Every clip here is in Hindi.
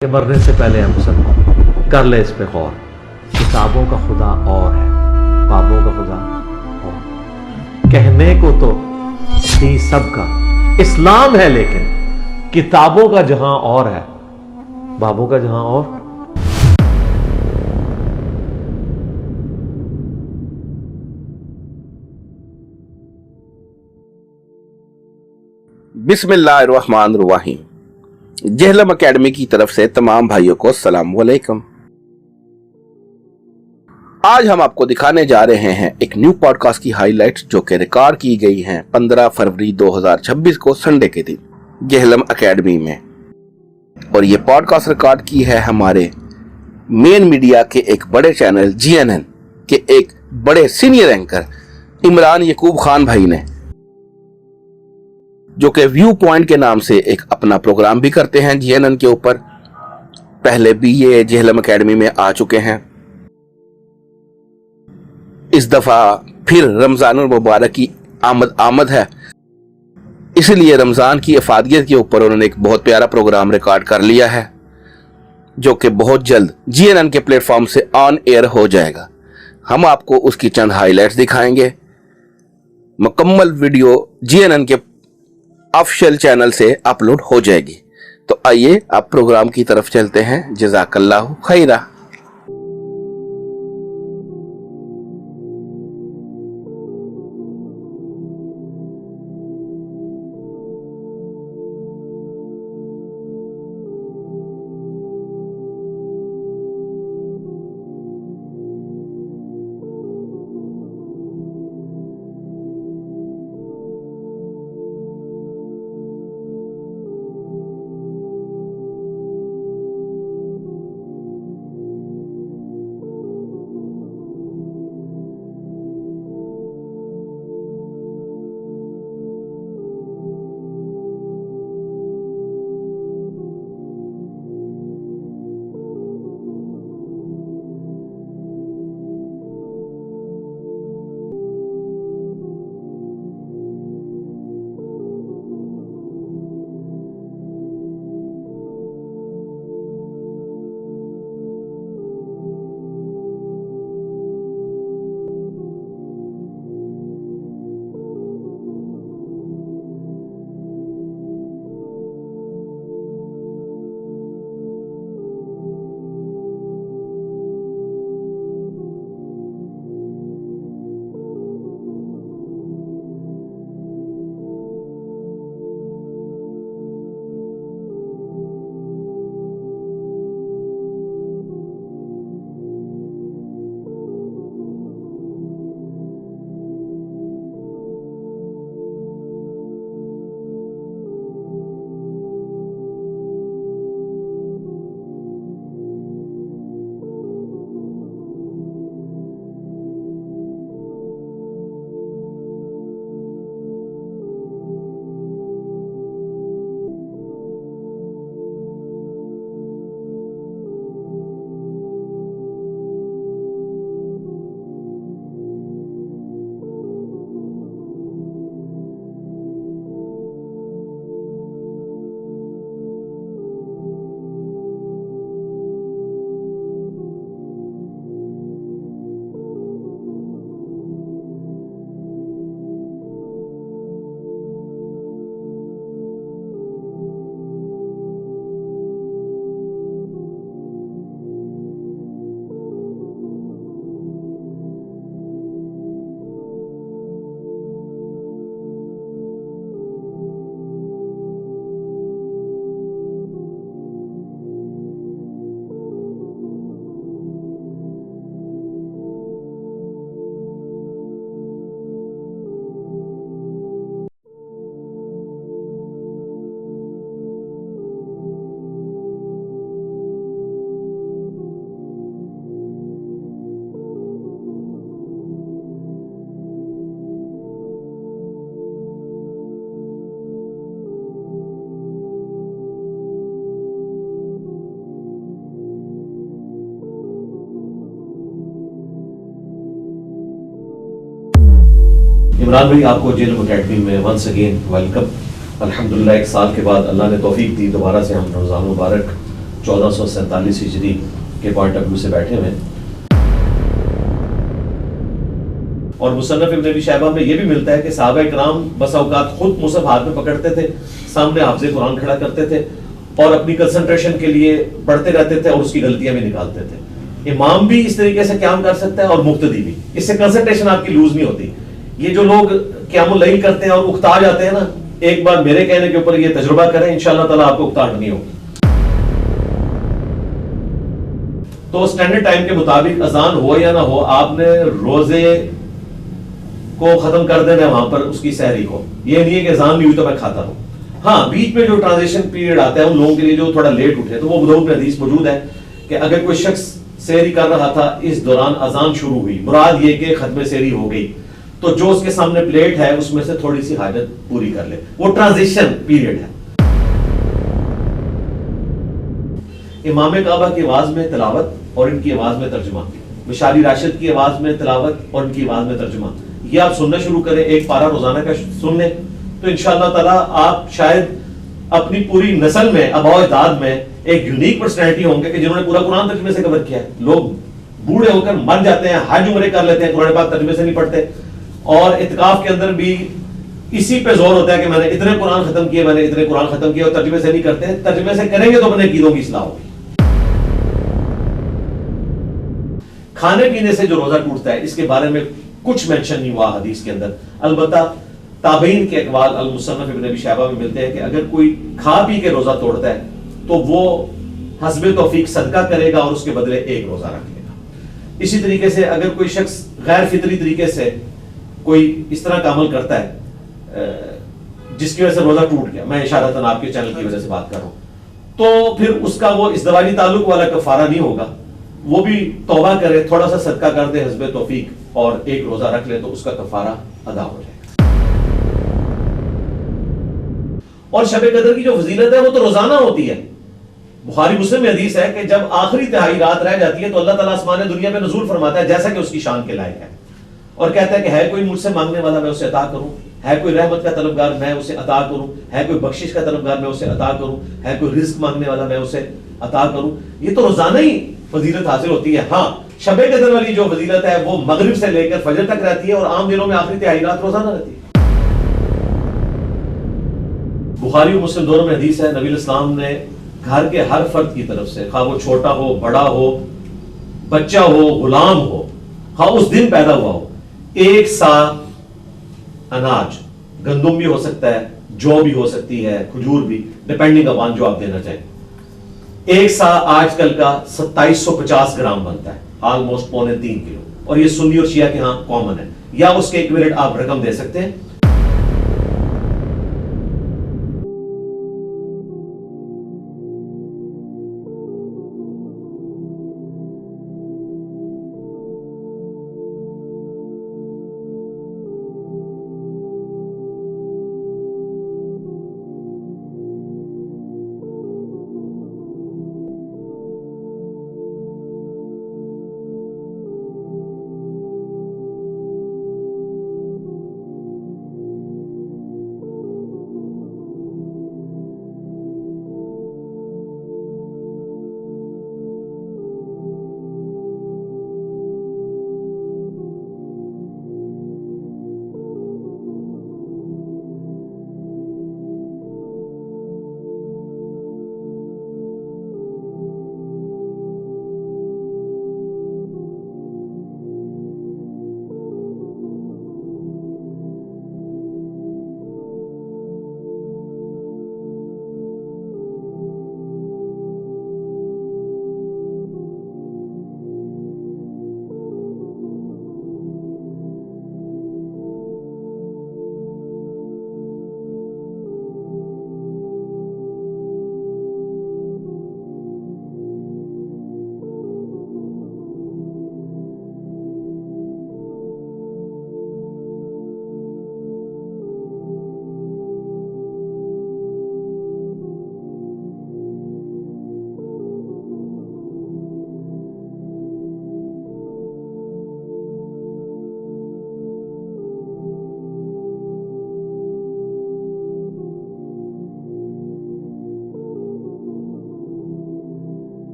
कि मरने से पहले हम मुसलमान कर ले इस पे गौर। किताबों का खुदा और है, बाबों का खुदा और। कहने को तो थी सबका इस्लाम है, लेकिन किताबों का जहां और है, बाबों का जहां और। बिस्मिल्लाहिर्रहमानिर्रहीम। जहलम एकेडमी की तरफ से तमाम भाइयों को अस्सलाम वालेकुम। आज हम आपको दिखाने जा रहे हैं एक न्यू पॉडकास्ट की हाइलाइट्स जो कि रिकॉर्ड की गई हैं 15 फरवरी 2026 को संडे के दिन जहलम एकेडमी में। और ये पॉडकास्ट रिकॉर्ड की है हमारे मेन मीडिया के एक बड़े चैनल GNN के एक बड़े सीनियर एंकर इमरान यकूब खान भाई ने, जो कि व्यू पॉइंट के नाम से एक अपना प्रोग्राम भी करते हैं GNN के ऊपर। पहले भी ये जहलम एकेडमी में आ चुके हैं। इस दफा फिर रमजानुल मुबारक की आमद है, इसलिए रमजान की अफादियत के ऊपर उन्होंने एक बहुत प्यारा प्रोग्राम रिकॉर्ड कर लिया है, जो कि बहुत जल्द GNN के प्लेटफॉर्म से ऑन एयर हो जाएगा। हम आपको उसकी चंद हाइलाइट्स दिखाएंगे। मुकम्मल वीडियो GNN के ऑफिशियल चैनल से अपलोड हो जाएगी। तो आइए आप प्रोग्राम की तरफ चलते हैं। जज़ाकल्लाहु खैरा। इमरान भाई, आपको जहलम एकेडमी में वंस अगेन वेलकम। अल्हम्दुलिल्लाह एक साल के बाद अल्लाह ने तौफीक दी, दोबारा से हम रमज़ान मुबारक 1447 हिजरी के पॉइंट ऑफ व्यू से बैठे हुए हैं। और मुसन्नफ इब्न अबी शैबा में यह भी मिलता है कि सहाबा इकराम बस औकात खुद मुसहफ हाथ में पकड़ते थे, सामने हाफिज़ कुरान खड़ा करते थे और अपनी कंसंट्रेशन के लिए पढ़ते रहते थे और उसकी गलतियां भी निकालते थे। इमाम भी इस तरीके से क़याम कर सकता है और मुक्तदी भी, इससे कंसंट्रेशन आपकी लूज नहीं होती। ये जो लोग क़यामुल लैल करते हैं और उकता जाते हैं ना, एक बार मेरे कहने के ऊपर ये तजुर्बा करें, इंशाअल्लाह ताला आपको उकताहट नहीं होगी। तो स्टैंडर्ड टाइम के मुताबिक अजान हो या ना हो, आपने रोजे को खत्म कर देना है वहां पर उसकी सहरी को। ये नहीं है कि अजान नहीं हुई तो मैं खाता रहूं। हाँ, बीच में जो ट्रांजिशन पीरियड आता है उन लोगों के लिए जो थोड़ा लेट उठे, तो वो बुदाऊद में हदीस मौजूद है कि अगर कोई शख्स सहरी कर रहा था, इस दौरान अजान शुरू हुई, मुराद ये कि खत्म सहरी हो गई, तो जो उसके सामने प्लेट है उसमें से थोड़ी सी हाजत पूरी कर ले, वो ट्रांजिशन पीरियड है। इमाम काबा की आवाज में तिलावत और इनकी आवाज में तर्जुमा, मिशाली राशिद की आवाज में तिलावत और इनकी आवाज में तर्जुमा, ये आप सुनना शुरू करें, एक पारा रोजाना का सुन लें, तो इंशाअल्लाह ताला आप शायद अपनी पूरी नस्ल में, अबाव-ए-दाद में एक यूनिक पर्सनैलिटी होंगे कि जिन्होंने पूरा कुरान तर्जुमे से कवर किया है। लोग बूढ़े होकर मर जाते हैं, हज उम्रे कर लेते हैं, कुरान पाक तर्जुमे से नहीं पढ़ते, और इत्काफ के अंदर भी इसी पे जोर होता है कि मैंने इतने कुरान खत्म किए, मैंने इतने कुरान खत्म किए, और तर्जुमे से नहीं करते। तर्जुमे से करेंगे तो अपने कीदों की इस्लाह होगी। खाने पीने से जो रोजा टूटता है, इसके बारे में कुछ मेंशन नहीं हुआ हदीस के अंदर। अलबत्ता ताबीन के अक़वाल अल-मुसन्नफ इब्न अबी शैबा में मिलते हैं कि अगर कोई खा पी के रोजा तोड़ता है तो वो हस्बे तौफीक सदका करेगा और उसके बदले एक रोजा रख लेगा। इसी तरीके से अगर कोई शख्स गैर फितरी तरीके से कोई इस तरह का अमल करता है जिसकी वजह से रोजा टूट गया, मैं इशारतन आपके चैनल की वजह से बात कर रहा हूं, तो फिर उसका वो इज़्दवाजी ताल्लुक वाला कफारा नहीं होगा, वो भी तौबा करे, थोड़ा सा सदका कर दे हस्बे तौफीक और एक रोजा रख ले, तो उसका कफारा अदा हो जाएगा। और शबे कदर की जो फजीलत है वो तो रोजाना होती है। बुखारी मुस्लिम में हदीस है कि जब आखिरी तिहाई रात रह जाती है तो अल्लाह ताला आसमान दुनिया में नजूल फरमाता है जैसा कि उसकी शान के लायक है, और कहता है कि है कोई मुझसे मांगने वाला, मैं उसे अता करूं, है कोई रहमत का तलबगार, मैं उसे अता करूं, है कोई बख्शिश का तलबगार, मैं उसे अता करूं, है कोई रिस्क मांगने वाला, मैं उसे अता करूं। ये तो रोजाना ही फजीलत हासिल होती है। हाँ, शबे कदर वाली जो फजीलत है वो मगरिब से लेकर फजर तक रहती है, और आम दिनों में आखिरी तिहाई रात रोजाना रहती है। बुखारी और मुस्लिम दोनों में हदीस है, नबी इस्लाम ने घर के हर फर्द की तरफ से, खा वो छोटा हो, बड़ा हो, बच्चा हो, गुलाम हो, खा उस दिन पैदा हुआ हो, एक सा अनाज, गंदुम भी हो सकता है, जौ भी हो सकती है, खजूर भी, डिपेंडिंग अपॉन जो आप देना चाहें, एक सा आजकल का 2750 ग्राम बनता है, ऑलमोस्ट 3.25 किलो, और ये सुन्नी और शिया के यहां कॉमन है, या उसके इक्विवेलेंट आप रकम दे सकते हैं।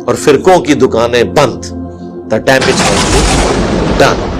और फिरकों की दुकानें बंद। The damage has been done.